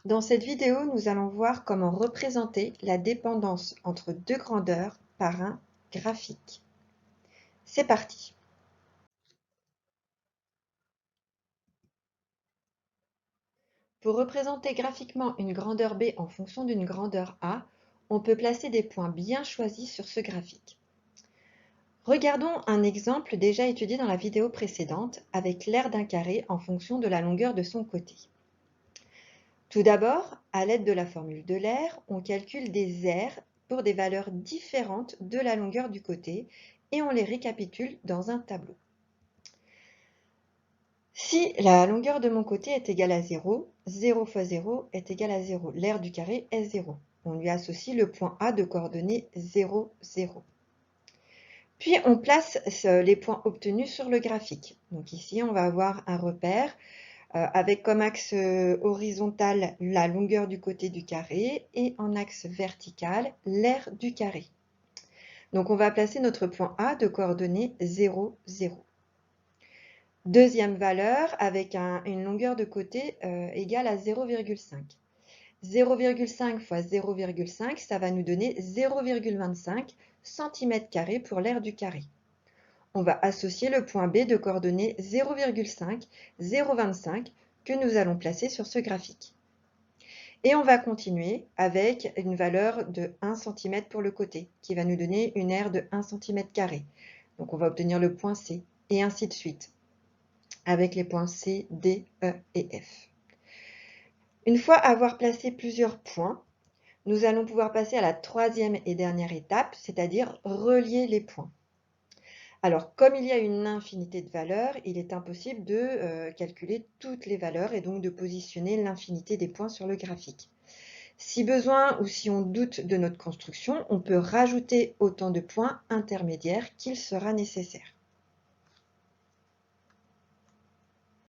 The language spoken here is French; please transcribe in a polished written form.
Dans cette vidéo, nous allons voir comment représenter la dépendance entre deux grandeurs par un graphique. C'est parti! Pour représenter graphiquement une grandeur B en fonction d'une grandeur A, on peut placer des points bien choisis sur ce graphique. Regardons un exemple déjà étudié dans la vidéo précédente avec l'aire d'un carré en fonction de la longueur de son côté. Tout d'abord, à l'aide de la formule de l'aire, on calcule des aires pour des valeurs différentes de la longueur du côté et on les récapitule dans un tableau. Si la longueur de mon côté est égale à 0, 0 fois 0 est égal à 0. L'aire du carré est 0. On lui associe le point A de coordonnées 0, 0. Puis on place les points obtenus sur le graphique. Donc ici, on va avoir un repère avec comme axe horizontal la longueur du côté du carré et en axe vertical l'aire du carré. Donc on va placer notre point A de coordonnées 0, 0. Deuxième valeur avec une longueur de côté égale à 0,5. 0,5 fois 0,5, ça va nous donner 0,25 cm² pour l'aire du carré. On va associer le point B de coordonnées 0,5, 0,25 que nous allons placer sur ce graphique. Et on va continuer avec une valeur de 1 cm pour le côté, qui va nous donner une aire de 1 cm². Donc on va obtenir le point C, et ainsi de suite, avec les points C, D, E et F. Une fois avoir placé plusieurs points, nous allons pouvoir passer à la troisième et dernière étape, c'est-à-dire relier les points. Alors, comme il y a une infinité de valeurs, il est impossible de calculer toutes les valeurs et donc de positionner l'infinité des points sur le graphique. Si besoin ou si on doute de notre construction, on peut rajouter autant de points intermédiaires qu'il sera nécessaire.